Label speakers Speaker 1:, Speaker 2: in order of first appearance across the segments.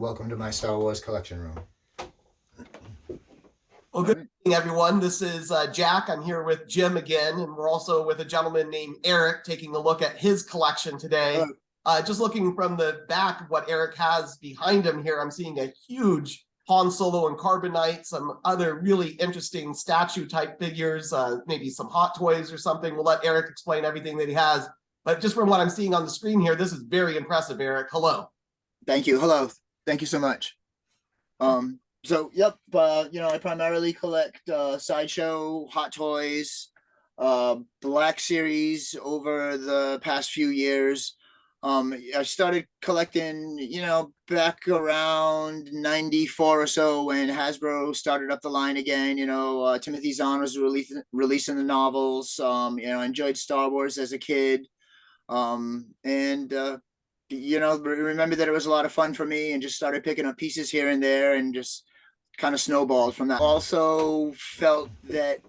Speaker 1: welcome to my Star Wars collection room.
Speaker 2: Well, good evening, everyone. This is Jack. I'm here with Jim again, and we're also with a gentleman named Erik taking a look at his collection today. Just looking from the back of what Erik has behind him here, I'm seeing a huge Han Solo and Carbonite, some other really interesting statue-type figures, maybe some Hot Toys or something. We'll let Erik explain everything that he has. But just from what I'm seeing on the screen here, this is very impressive, Erik. Hello.
Speaker 3: Thank you. Hello. Thank you so much. So, yep, I primarily collect Sideshow, Hot Toys, Black Series over the past few years. I started collecting, back around 94 or so when Hasbro started up the line again. Timothy Zahn was releasing the novels. I enjoyed Star Wars as a kid. Remember that it was a lot of fun for me and just started picking up pieces here and there and just kind of snowballed from that. Also felt that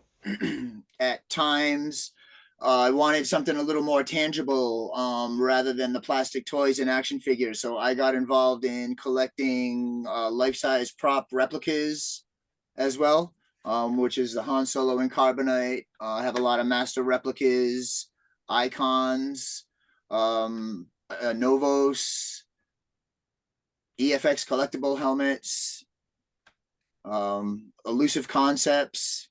Speaker 3: at times I wanted something a little more tangible rather than the plastic toys and action figures. So I got involved in collecting life-size prop replicas as well, which is the Han Solo and Carbonite. I have a lot of master replicas, icons, Novos, EFX collectible helmets, elusive concepts.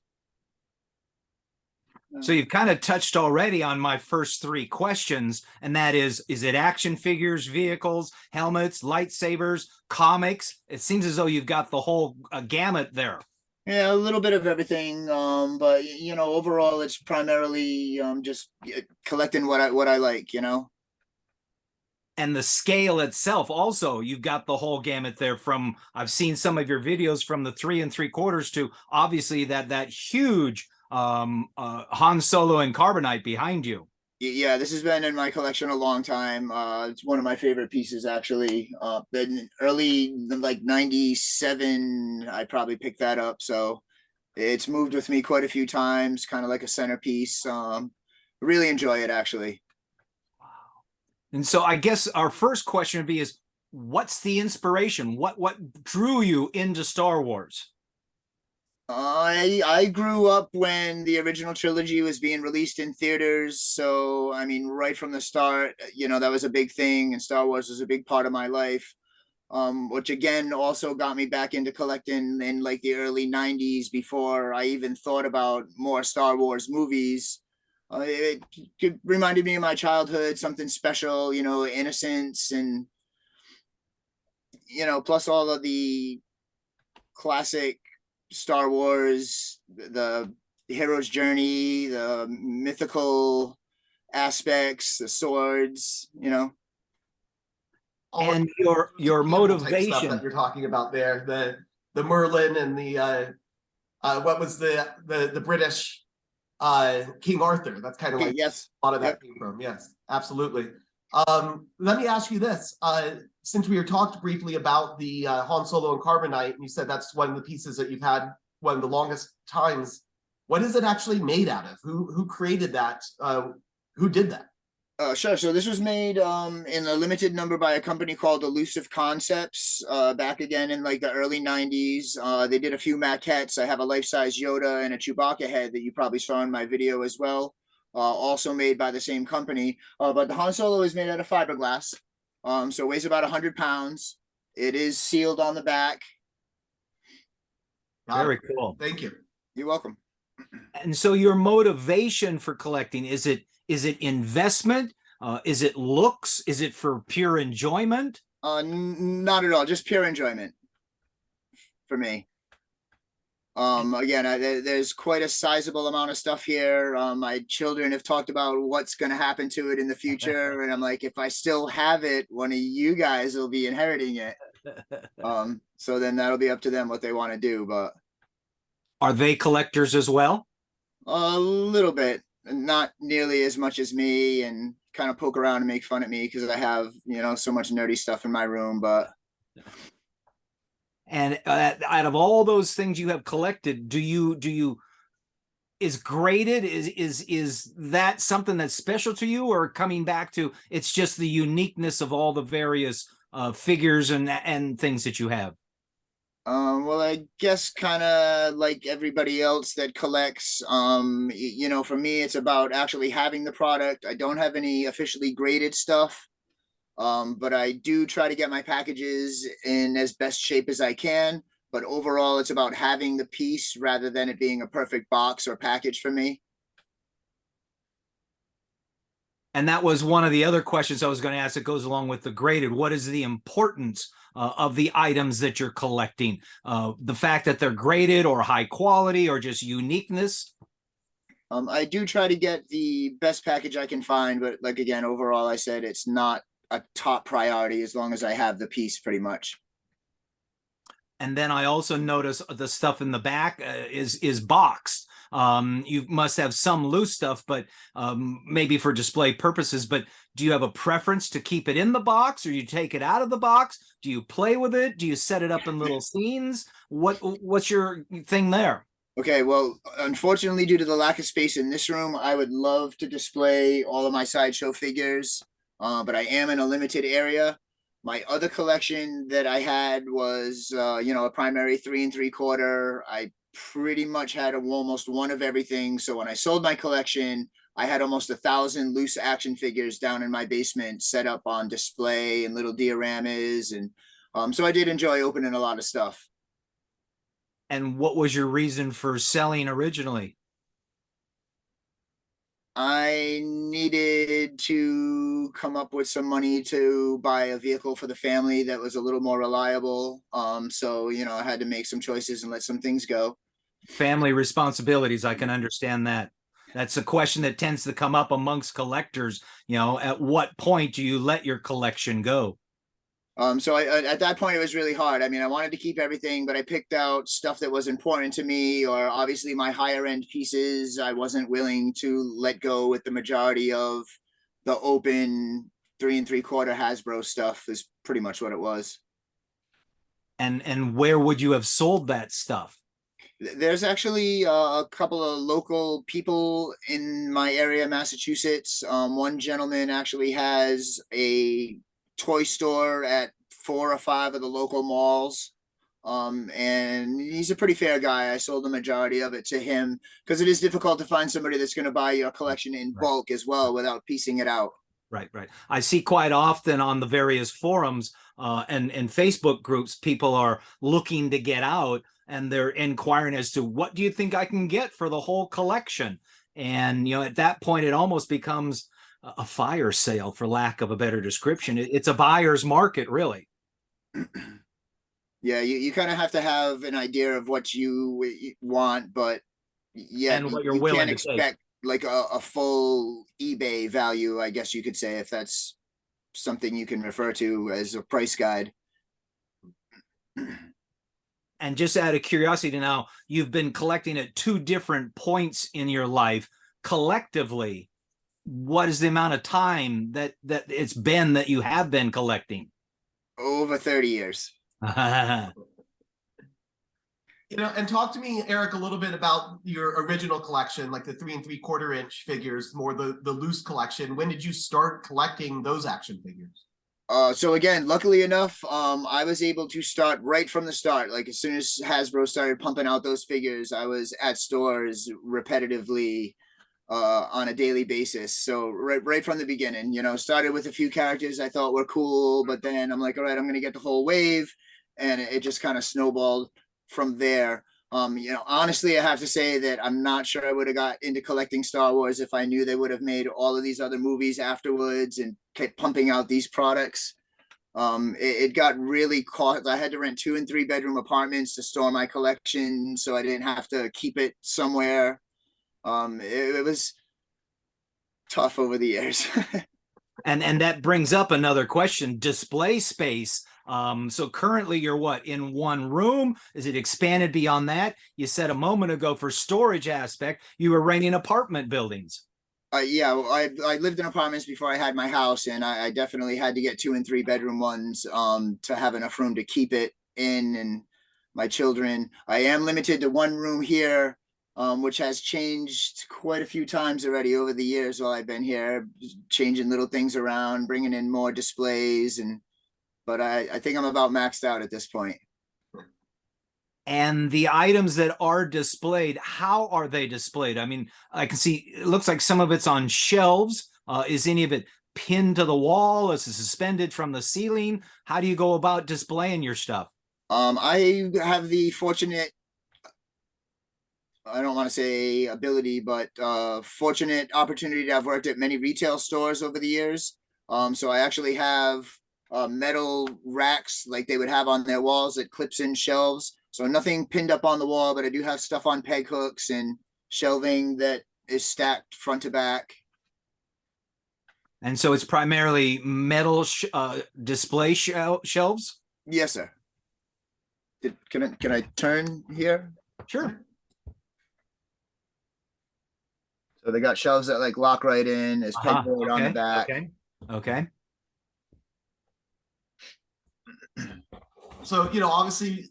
Speaker 4: So you've kind of touched already on my first three questions, and that is it action figures, vehicles, helmets, lightsabers, comics? It seems as though you've got the whole gamut there.
Speaker 3: Yeah, a little bit of everything, but overall it's primarily just collecting what I like,
Speaker 4: And the scale itself also, you've got the whole gamut there. From I've seen some of your videos from the 3 3/4 to obviously that huge Han Solo and Carbonite behind you.
Speaker 3: Yeah, this has been in my collection a long time. It's one of my favorite pieces, actually. In early, like 97, I probably picked that up. So it's moved with me quite a few times, kind of like a centerpiece. Really enjoy it, actually.
Speaker 4: And so I guess our first question would be is, what's the inspiration? What drew you into Star Wars?
Speaker 3: I grew up when the original trilogy was being released in theaters. So, I mean, right from the start, that was a big thing, and Star Wars was a big part of my life. Which again also got me back into collecting in like the early 90s before I even thought about more Star Wars movies. It reminded me of my childhood, something special, innocence, and plus all of the classic Star Wars, the hero's journey, the mythical aspects, the swords,
Speaker 4: And your motivation
Speaker 2: stuff that you're talking about there, the Merlin and the what was the British King Arthur. That's kind of like
Speaker 3: yes,
Speaker 2: a lot of that came from. Yes, absolutely. Let me ask you this. Since we were talked briefly about the Han Solo and Carbonite, and you said that's one of the pieces that you've had one of the longest times, what is it actually made out of? Who created that? Who did that?
Speaker 3: Sure. So this was made in a limited number by a company called Elusive Concepts back again in like the early 90s. They did a few maquettes. I have a life-size Yoda and a Chewbacca head that you probably saw in my video as well. Also made by the same company. But the Han Solo is made out of fiberglass. So it weighs about 100 pounds. It is sealed on the back.
Speaker 4: Very cool.
Speaker 2: Thank you.
Speaker 3: You're welcome.
Speaker 4: And so your motivation for collecting, is it investment? Is it looks? Is it for pure enjoyment?
Speaker 3: Not at all. Just pure enjoyment for me. Again, there's quite a sizable amount of stuff here. My children have talked about what's going to happen to it in the future, and I'm like, if I still have it, one of you guys will be inheriting it. So then that'll be up to them what they want to do. But
Speaker 4: are they collectors as well?
Speaker 3: A little bit, not nearly as much as me, and kind of poke around and make fun at me because I have so much nerdy stuff in my room. But
Speaker 4: and out of all those things you have collected, is graded, is that something that's special to you, or coming back to it's just the uniqueness of all the various figures and things that you have?
Speaker 3: Well, I guess kind of like everybody else that collects, you know, for me, it's about actually having the product. I don't have any officially graded stuff, but I do try to get my packages in as best shape as I can. But overall, it's about having the piece rather than it being a perfect box or package for me.
Speaker 4: And that was one of the other questions I was going to ask that goes along with the graded. What is the importance of the items that you're collecting? The fact that they're graded or high quality or just uniqueness?
Speaker 3: I do try to get the best package I can find, but like again, overall, I said it's not a top priority as long as I have the piece pretty much.
Speaker 4: And then I also notice the stuff in the back is boxed. You must have some loose stuff, but maybe for display purposes. But do you have a preference to keep it in the box, or you take it out of the box? Do you play with it? Do you set it up in little scenes? What's your thing there?
Speaker 3: Okay, well, unfortunately, due to the lack of space in this room, I would love to display all of my sideshow figures, but I am in a limited area. My other collection that I had was, you know, a primary 3 3/4. I pretty much had almost one of everything. So when I sold my collection, I had almost 1,000 loose action figures down in my basement set up on display and little dioramas. And so I did enjoy opening a lot of stuff.
Speaker 4: And what was your reason for selling originally?
Speaker 3: I needed to come up with some money to buy a vehicle for the family that was a little more reliable. So, you know, I had to make some choices and let some things go.
Speaker 4: Family responsibilities, I can understand that. That's a question that tends to come up amongst collectors. You know, at what point do you let your collection go?
Speaker 3: So at that point, it was really hard. I mean, I wanted to keep everything, but I picked out stuff that was important to me, or obviously my higher end pieces. I wasn't willing to let go with the majority of the open 3 3/4 Hasbro stuff is pretty much what it was.
Speaker 4: And where would you have sold that stuff?
Speaker 3: There's actually a couple of local people in my area, Massachusetts. One gentleman actually has a toy store at 4 or 5 of the local malls. And he's a pretty fair guy. I sold the majority of it to him because it is difficult to find somebody that's going to buy your collection in bulk as well without piecing it out.
Speaker 4: Right. I see quite often on the various forums and Facebook groups, people are looking to get out and they're inquiring as to what do you think I can get for the whole collection? And, you know, at that point, it almost becomes a fire sale, for lack of a better description. It's a buyer's market, really.
Speaker 3: Yeah, you kind of have to have an idea of what you want, but yeah,
Speaker 4: And what you're
Speaker 3: you
Speaker 4: willing
Speaker 3: can't
Speaker 4: to take.
Speaker 3: expect like a full eBay value, I guess you could say, if that's something you can refer to as a price guide.
Speaker 4: And just out of curiosity now, you've been collecting at 2 different points in your life. Collectively, what is the amount of time that it's been that you have been collecting?
Speaker 3: Over 30 years.
Speaker 2: You know, and talk to me, Erik, a little bit about your original collection, like the 3 3/4 inch figures, more the loose collection. When did you start collecting those action figures?
Speaker 3: So again, luckily enough, I was able to start right from the start. Like as soon as Hasbro started pumping out those figures, I was at stores repetitively on a daily basis. So right from the beginning, you know, started with a few characters I thought were cool, but then I'm like, all right, I'm gonna get the whole wave, and it just kind of snowballed from there. You know, honestly, I have to say that I'm not sure I would have got into collecting Star Wars if I knew they would have made all of these other movies afterwards and kept pumping out these products. It got really caught. I had to rent 2 and 3 bedroom apartments to store my collection, so I didn't have to keep it somewhere. It was tough over the years.
Speaker 4: And that brings up another question: display space. So currently you're what, in one room? Is it expanded beyond that? You said a moment ago for storage aspect, you were renting apartment buildings.
Speaker 3: Yeah, well, I lived in apartments before I had my house, and I definitely had to get 2 and 3 bedroom ones to have enough room to keep it in and my children. I am limited to 1 room here, which has changed quite a few times already over the years while I've been here, changing little things around, bringing in more displays, and but I think I'm about maxed out at this point.
Speaker 4: And the items that are displayed, how are they displayed? I mean, I can see it looks like some of it's on shelves. Is any of it pinned to the wall? Is it suspended from the ceiling? How do you go about displaying your stuff?
Speaker 3: I have the fortunate, I don't want to say ability, but fortunate opportunity to have worked at many retail stores over the years. So I actually have metal racks like they would have on their walls that clips in shelves. So nothing pinned up on the wall, but I do have stuff on peg hooks and shelving that is stacked front to back.
Speaker 4: And so it's primarily metal display shelves?
Speaker 3: Yes, sir. Can I turn here?
Speaker 4: Sure.
Speaker 3: So they got shelves that like lock right in. There's pegboard on the back.
Speaker 4: Okay.
Speaker 2: So, obviously,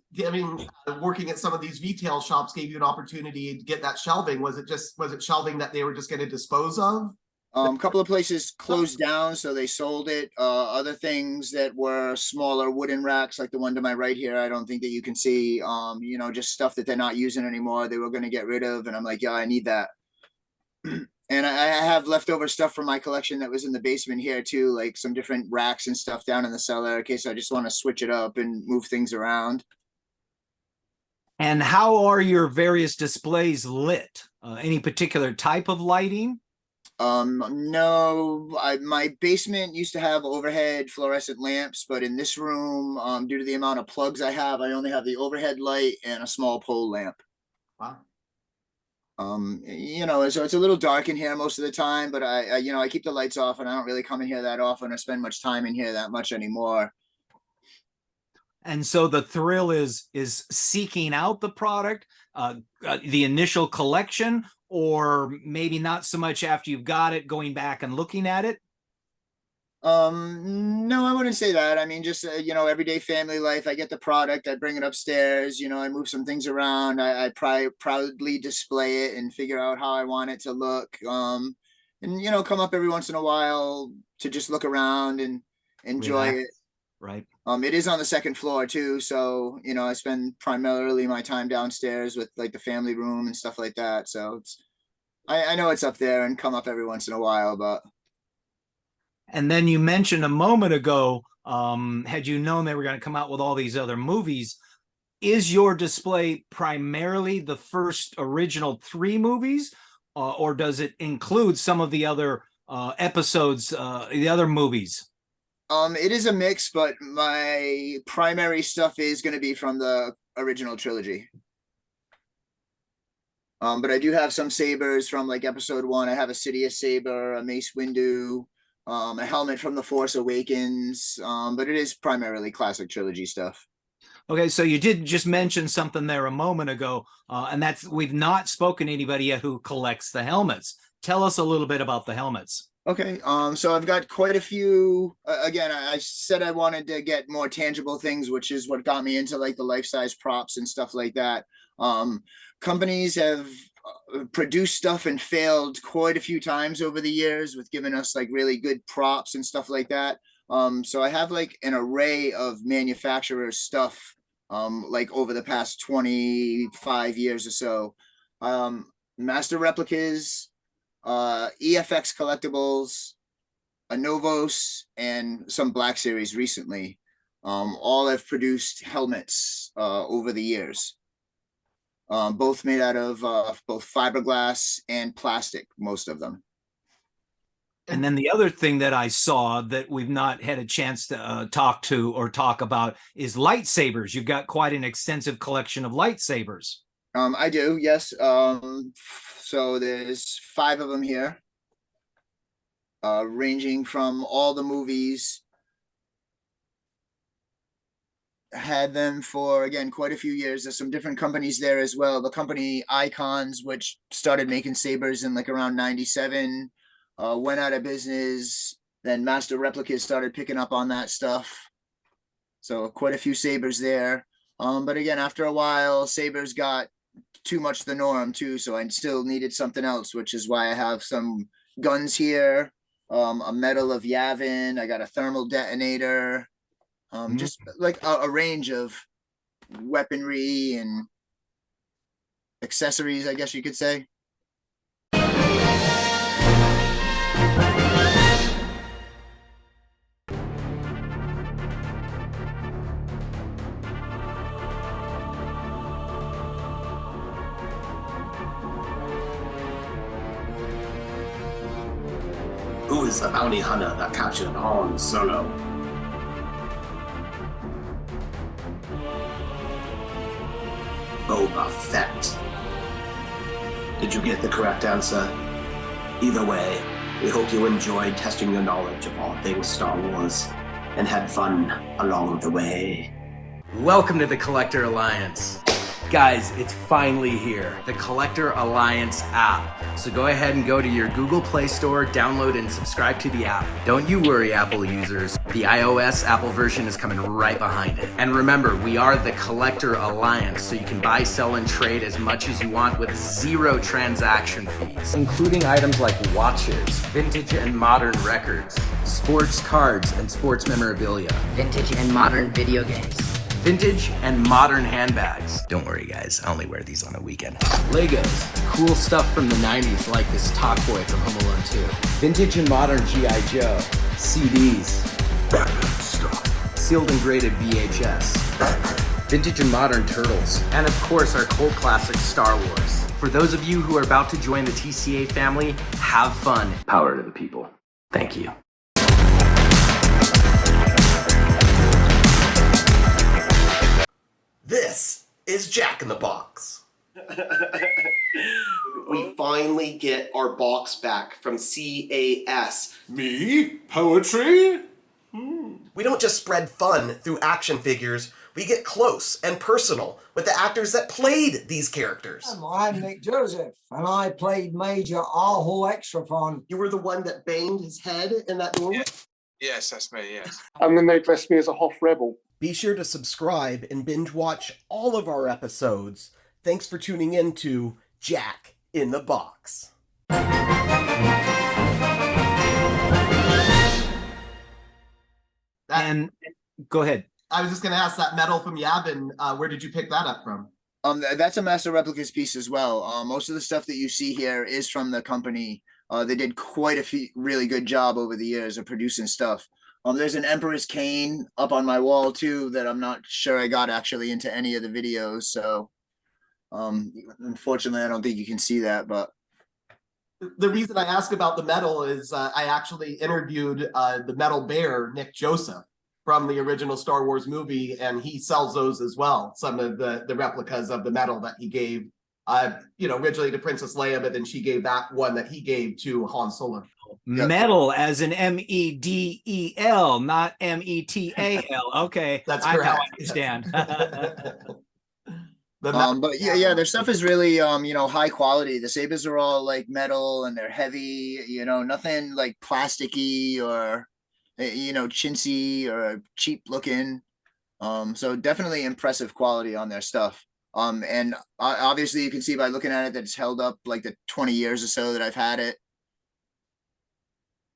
Speaker 2: working at some of these retail shops gave you an opportunity to get that shelving. Was it shelving that they were just going to dispose of?
Speaker 3: A couple of places closed down, so they sold it. Other things that were smaller wooden racks, like the one to my right here, I don't think that you can see. Just stuff that they're not using anymore. They were going to get rid of, and I'm like, yeah, I need that. And I have leftover stuff from my collection that was in the basement here too, like some different racks and stuff down in the cellar in case I just want to switch it up and move things around.
Speaker 4: And how are your various displays lit? Any particular type of lighting?
Speaker 3: No, my basement used to have overhead fluorescent lamps, but in this room, due to the amount of plugs I have, I only have the overhead light and a small pole lamp.
Speaker 2: Wow.
Speaker 3: So it's a little dark in here most of the time, but I keep the lights off and I don't really come in here that often or spend much time in here that much anymore.
Speaker 4: And so the thrill is seeking out the product, the initial collection, or maybe not so much after you've got it, going back and looking at it?
Speaker 3: No, I wouldn't say that. I mean, just everyday family life. I get the product, I bring it upstairs, I move some things around, I proudly display it and figure out how I want it to look. And come up every once in a while to just look around and enjoy it.
Speaker 4: Right.
Speaker 3: It is on the second floor too, so I spend primarily my time downstairs with like the family room and stuff like that. So I know it's up there and come up every once in a while, but.
Speaker 4: And then you mentioned a moment ago, had you known they were going to come out with all these other movies, is your display primarily the first original 3 movies, or does it include some of the other episodes, the other movies?
Speaker 3: It is a mix, but my primary stuff is going to be from the original trilogy. But I do have some sabers from like episode 1. I have a Sidious saber, a Mace Windu, a helmet from The Force Awakens, but it is primarily classic trilogy stuff.
Speaker 4: Okay, so you did just mention something there a moment ago, and that's we've not spoken to anybody yet who collects the helmets. Tell us a little bit about the helmets.
Speaker 3: Okay, so I've got quite a few. Again, I said I wanted to get more tangible things, which is what got me into like the life-size props and stuff like that. Companies have produced stuff and failed quite a few times over the years with giving us like really good props and stuff like that. So I have like an array of manufacturers stuff like over the past 25 years or so. Master replicas, EFX collectibles, a Novos, and some Black Series recently. All have produced helmets over the years. Both made out of both fiberglass and plastic, most of them.
Speaker 4: And then the other thing that I saw that we've not had a chance to talk about is lightsabers. You've got quite an extensive collection of lightsabers.
Speaker 3: I do, yes. So there's 5 of them here, ranging from all the movies. Had them for, again, quite a few years. There's some different companies there as well. The company Icons, which started making sabers in like around 97, went out of business. Then Master Replicas started picking up on that stuff. So quite a few sabers there. But again, after a while, sabers got too much the norm too. So I still needed something else, which is why I have some guns here, a medal of Yavin. I got a thermal detonator. Just like a range of weaponry and accessories, I guess you could say.
Speaker 5: Who is the bounty hunter that captured Han Solo? Boba Fett. Did you get the correct answer? Either way, we hope you enjoyed testing your knowledge of all things Star Wars and had fun along the way.
Speaker 6: Welcome to the Collector Alliance. Guys, it's finally here, the Collector Alliance app. So go ahead and go to your Google Play Store, download and subscribe to the app. Don't you worry, Apple users. The iOS Apple version is coming right behind it. And remember, we are the Collector Alliance, so you can buy, sell, and trade as much as you want with 0 transaction fees, including items like watches, vintage and modern records, sports cards and sports memorabilia,
Speaker 7: Vintage and modern video games.
Speaker 6: vintage and modern handbags. Don't worry guys, I only wear these on a weekend. Legos, cool stuff from the 90s like this Talk Boy from Home Alone 2. Vintage and modern G.I. Joe, CDs, sealed and graded VHS, vintage and modern Turtles, and of course our cult classic Star Wars. For those of you who are about to join the TCA family, have fun. Power to the people. Thank you.
Speaker 5: This is Jack in the Box. We finally get our box back from CAS.
Speaker 8: Me? Poetry?
Speaker 5: We don't just spread fun through action figures, we get close and personal with the actors that played these characters.
Speaker 9: I'm Nick Joseph, and I played Major Arhul Extrafon.
Speaker 2: You were the one that banged his head in that room?
Speaker 8: Yes, that's me, yes.
Speaker 10: And then they dressed me as a Hoth rebel.
Speaker 5: Be sure to subscribe and binge watch all of our episodes. Thanks for tuning in to Jack in the Box.
Speaker 4: And go ahead.
Speaker 2: I was just going to ask, that medal from Yavin, where did you pick that up from?
Speaker 3: That's a Master Replicas piece as well. Most of the stuff that you see here is from the company. They did quite a really good job over the years of producing stuff. There's an Emperor's Cane up on my wall too that I'm not sure I got actually into any of the videos. So unfortunately, I don't think you can see that. But
Speaker 2: The reason I ask about the medal is I actually interviewed the metal bear, Nick Joseph, from the original Star Wars movie, and he sells those as well. Some of the replicas of the medal that he gave, originally to Princess Leia, but then she gave that one that he gave to Han Solo.
Speaker 4: Metal as in MEDEL, not METAL. Okay,
Speaker 2: That's
Speaker 4: I
Speaker 2: correct.
Speaker 4: now understand.
Speaker 3: but yeah, their stuff is really high quality. The sabers are all like metal and they're heavy, nothing like plasticky or chintzy or cheap looking. So definitely impressive quality on their stuff. And obviously you can see by looking at it that it's held up like the 20 years or so that I've had it.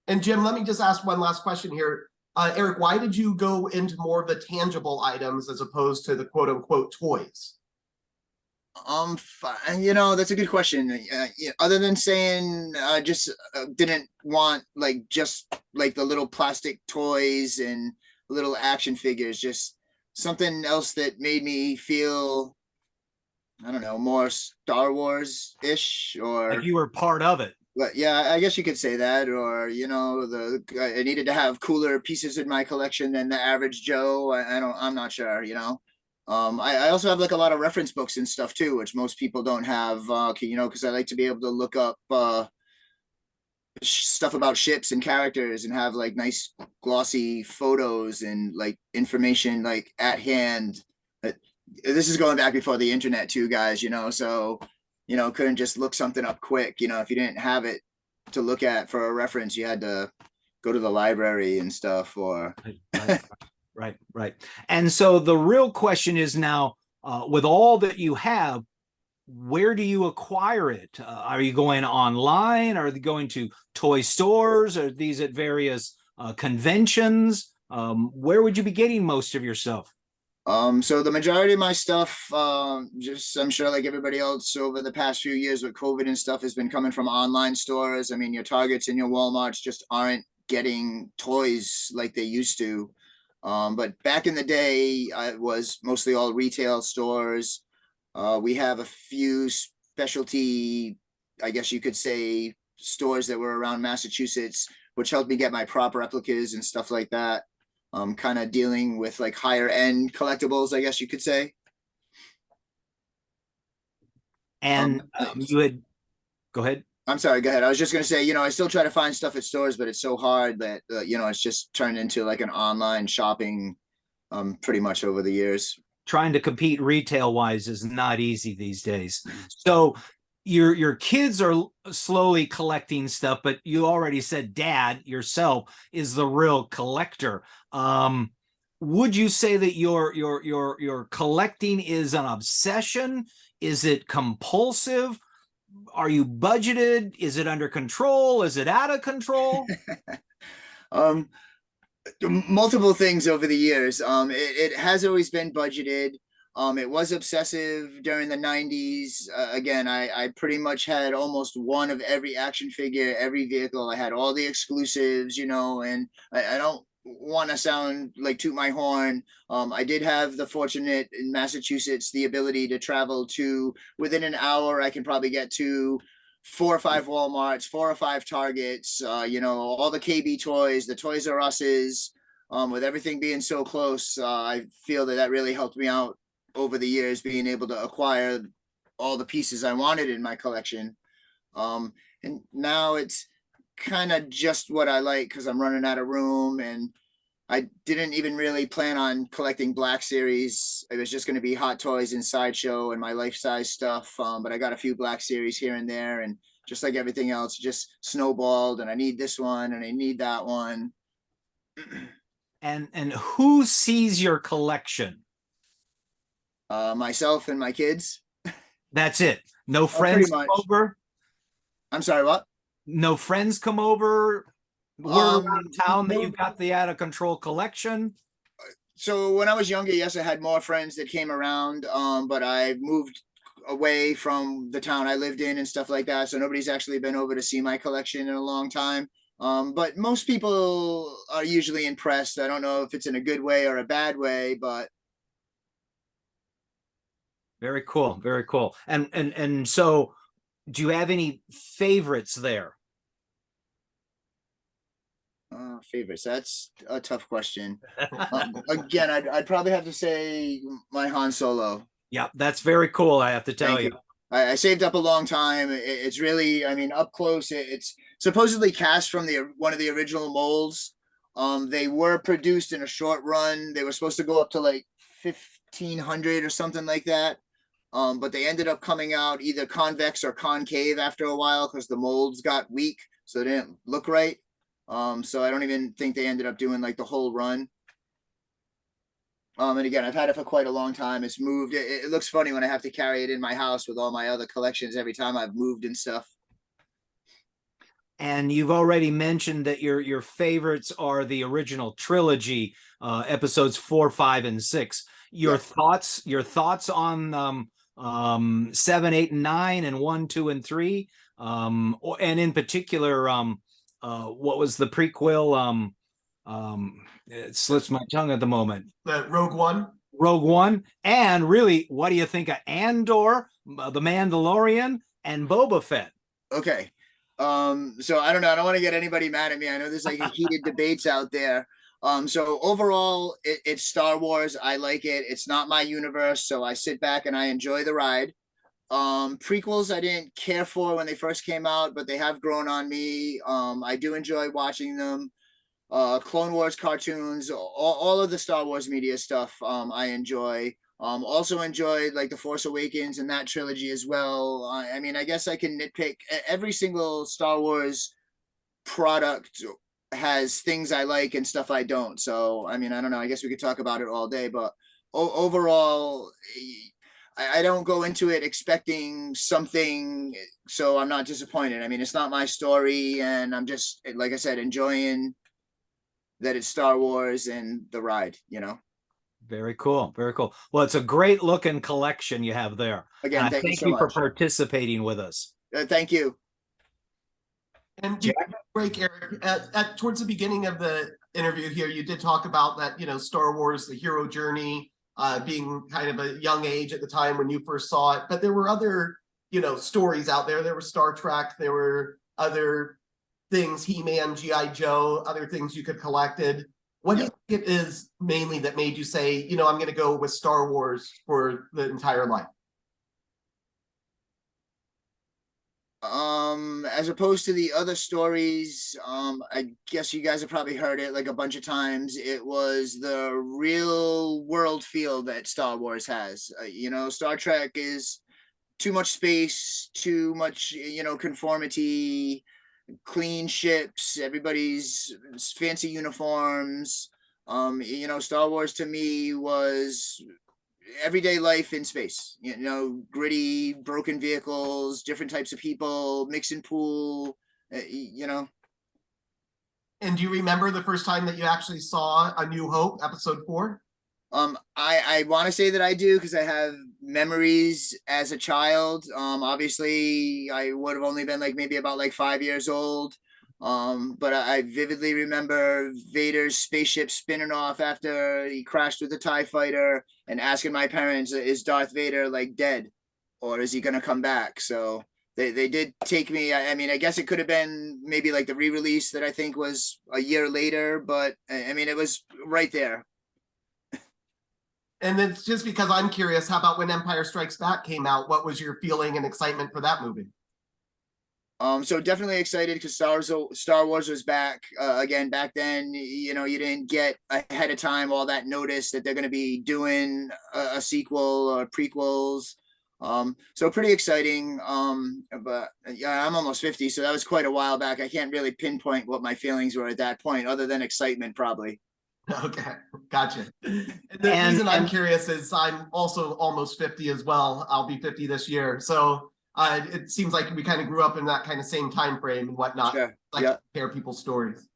Speaker 2: And Jim, let me just ask one last question here. Erik, why did you go into more of the tangible items as opposed to the quote unquote toys?
Speaker 3: That's a good question. Other than saying I just didn't want just the little plastic toys and little action figures, just something else that made me feel, I don't know, more Star Wars-ish, or
Speaker 4: Like you were part of it.
Speaker 3: But yeah, I guess you could say that, or I needed to have cooler pieces in my collection than the average Joe. I'm not sure. I also have like a lot of reference books and stuff too, which most people don't have. Because I like to be able to look up stuff about ships and characters and have like nice glossy photos and like information like at hand. This is going back before the internet too, guys. So. Couldn't just look something up quick. If you didn't have it to look at for a reference, you had to go to the library and stuff. Or
Speaker 4: Right. And so the real question is now, with all that you have, where do you acquire it? Are you going online? Are they going to toy stores? Are these at various conventions? where would you be getting most of your stuff?
Speaker 3: So the majority of my stuff, just I'm sure like everybody else over the past few years with COVID and stuff has been coming from online stores. I mean, your Targets and your Walmarts just aren't getting toys like they used to. But back in the day, it was mostly all retail stores. We have a few specialty, I guess you could say, stores that were around Massachusetts, which helped me get my prop replicas and stuff like that. Kind of dealing with like higher end collectibles, I guess you could say.
Speaker 4: And you had, go ahead.
Speaker 3: I'm sorry, go ahead. I was just going to say, I still try to find stuff at stores, but it's so hard that, it's just turned into like an online shopping pretty much over the years.
Speaker 4: Trying to compete retail wise is not easy these days. So your kids are slowly collecting stuff, but you already said dad yourself is the real collector. Would you say that your collecting is an obsession? Is it compulsive? Are you budgeted? Is it under control? Is it out of control?
Speaker 3: Multiple things over the years. It has always been budgeted. It was obsessive during the 90s. Again, I pretty much had almost one of every action figure, every vehicle. I had all the exclusives, and I don't want to sound like toot my horn. I did have the fortunate in Massachusetts, the ability to travel to within an hour. I can probably get to 4 or 5 Walmarts, 4 or 5 Targets, all the KB toys, the Toys R Us's, with everything being so close. I feel that really helped me out over the years, being able to acquire all the pieces I wanted in my collection. And now it's kind of just what I like because I'm running out of room, and I didn't even really plan on collecting Black Series. It was just going to be Hot Toys and Sideshow and my life-size stuff. But I got a few Black Series here and there, and just like everything else, just snowballed, and I need this one and I need that one.
Speaker 4: And who sees your collection?
Speaker 3: Myself and my kids.
Speaker 4: That's it. No friends come over?
Speaker 3: I'm sorry, what?
Speaker 4: No friends come over? Word around town that you've got the out of control collection?
Speaker 3: So when I was younger, yes, I had more friends that came around, but I moved away from the town I lived in and stuff like that. So nobody's actually been over to see my collection in a long time. But most people are usually impressed. I don't know if it's in a good way or a bad way, but
Speaker 4: very cool. Very cool. And so do you have any favorites there?
Speaker 3: Favorites. That's a tough question. Again, I'd probably have to say my Han Solo.
Speaker 4: Yeah, that's very cool. I have to tell you.
Speaker 3: I saved up a long time. It's really, I mean, up close. It's supposedly cast from one of the original molds. They were produced in a short run. They were supposed to go up to like 1,500 or something like that. But they ended up coming out either convex or concave after a while because the molds got weak, so they didn't look right. So I don't even think they ended up doing like the whole run. And again, I've had it for quite a long time. It's moved. It looks funny when I have to carry it in my house with all my other collections every time I've moved and stuff.
Speaker 4: And you've already mentioned that your favorites are the original trilogy, episodes 4, 5, and 6. Your thoughts on 7, 8, and 9, and 1, 2, and 3, and in particular, what was the prequel? It slips my tongue at the moment.
Speaker 2: The Rogue One.
Speaker 4: Rogue One, and really, what do you think of Andor, the Mandalorian, and Boba Fett?
Speaker 3: Okay, so I don't know. I don't want to get anybody mad at me. I know there's like heated debates out there. So overall, it's Star Wars. I like it. It's not my universe, so I sit back and I enjoy the ride. Prequels I didn't care for when they first came out, but they have grown on me. I do enjoy watching them. Clone Wars cartoons, all of the Star Wars media stuff, I enjoy. Also enjoyed like the Force Awakens and that trilogy as well. I mean, I guess I can nitpick. Every single Star Wars product has things I like and stuff I don't. So, I mean, I don't know. I guess we could talk about it all day, but overall, I don't go into it expecting something, so I'm not disappointed. I mean, it's not my story, and I'm just, like I said, enjoying that it's Star Wars and the ride, you know.
Speaker 4: Very cool. Very cool. Well, it's a great looking collection you have there.
Speaker 3: Again,
Speaker 4: And
Speaker 3: thank you
Speaker 4: thank
Speaker 3: so
Speaker 4: you for
Speaker 3: much.
Speaker 4: participating with us.
Speaker 3: Thank you.
Speaker 2: And break, Erik, towards the beginning of the interview here, you did talk about that, you know, Star Wars, the hero journey, being kind of a young age at the time when you first saw it. But there were other, you know, stories out there. There was Star Trek. There were other things, He-Man, G.I. Joe, other things you could collected. What do you think it is mainly that made you say, you know, I'm going to go with Star Wars for the entire life?
Speaker 3: As opposed to the other stories, I guess you guys have probably heard it like a bunch of times. It was the real world feel that Star Wars has. You know, Star Trek is too much space, too much, you know, conformity, clean ships, everybody's fancy uniforms. You know, Star Wars to me was everyday life in space, you know, gritty, broken vehicles, different types of people, mix and pool, you know.
Speaker 2: And do you remember the first time that you actually saw A New Hope, episode 4?
Speaker 3: I want to say that I do because I have memories as a child. Obviously I would have only been like maybe about like 5 years old. But I vividly remember Vader's spaceship spinning off after he crashed with the TIE fighter and asking my parents, is Darth Vader like dead or is he going to come back? So they did take me. I mean, I guess it could have been maybe like the re-release that I think was a year later, but I mean, it was right there.
Speaker 2: And it's just because I'm curious, how about when Empire Strikes Back came out? What was your feeling and excitement for that movie?
Speaker 3: So definitely excited because Star Wars was back again. Back then, you know, you didn't get ahead of time all that notice that they're going to be doing a sequel or prequels. So pretty exciting. But yeah, I'm almost 50, so that was quite a while back. I can't really pinpoint what my feelings were at that point, other than excitement, probably.
Speaker 2: Okay, gotcha. And the reason I'm curious is I'm also almost 50 as well. I'll be 50 this year, so. It seems like we kind of grew up in that kind of same time frame and whatnot.
Speaker 3: Sure.
Speaker 2: Like to hear people's stories.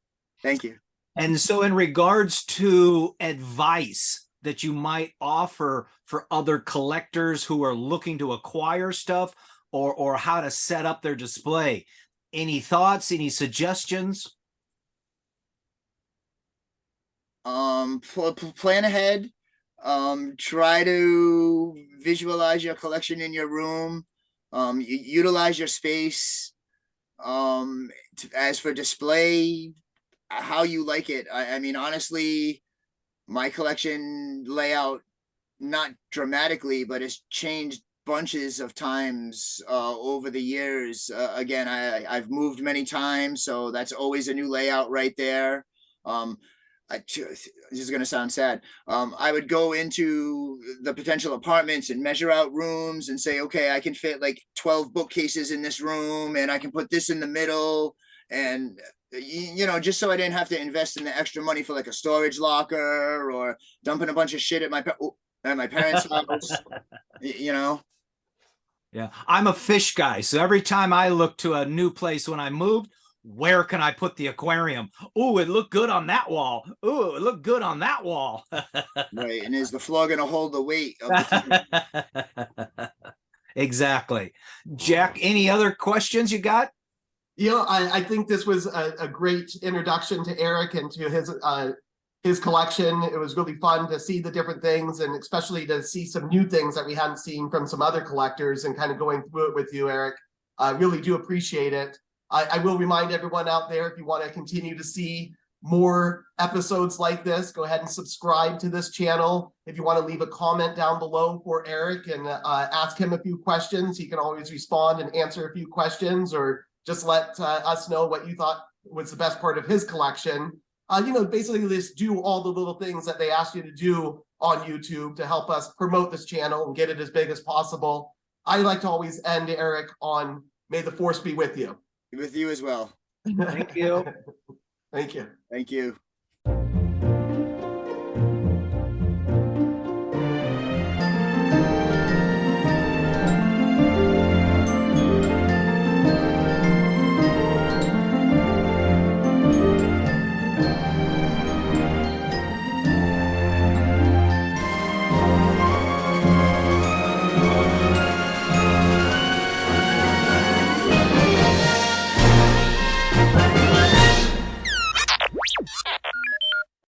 Speaker 3: Thank you.
Speaker 4: And so in regards to advice that you might offer for other collectors who are looking to acquire stuff or how to set up their display, any thoughts, any suggestions?
Speaker 3: Plan ahead. Try to visualize your collection in your room. Utilize your space. As for display, how you like it. I mean, honestly, my collection layout, not dramatically, but it's changed bunches of times over the years. Again, I've moved many times, so that's always a new layout right there. This is going to sound sad. I would go into the potential apartments and measure out rooms and say, okay, I can fit like 12 bookcases in this room and I can put this in the middle. And, you know, just so I didn't have to invest in the extra money for like a storage locker or dumping a bunch of shit at my parents' house, you know?
Speaker 4: Yeah, I'm a fish guy. So every time I look to a new place when I moved, where can I put the aquarium? Oh, it looked good on that wall. Oh, it looked good on that wall.
Speaker 3: Right. And is the floor going to hold the weight of the
Speaker 4: Exactly. Jack, any other questions you got?
Speaker 2: You know, I think this was a great introduction to Erik and to his collection. It was really fun to see the different things and especially to see some new things that we hadn't seen from some other collectors and kind of going through it with you, Erik. I really do appreciate it. I will remind everyone out there, if you want to continue to see more episodes like this, go ahead and subscribe to this channel. If you want to leave a comment down below for Erik and ask him a few questions, he can always respond and answer a few questions, or just let us know what you thought was the best part of his collection. You know, basically just do all the little things that they ask you to do on YouTube to help us promote this channel and get it as big as possible. I like to always end, Erik, on "May the Force be with you."
Speaker 3: With you as well.
Speaker 4: Thank you.
Speaker 2: Thank you.
Speaker 3: Thank you.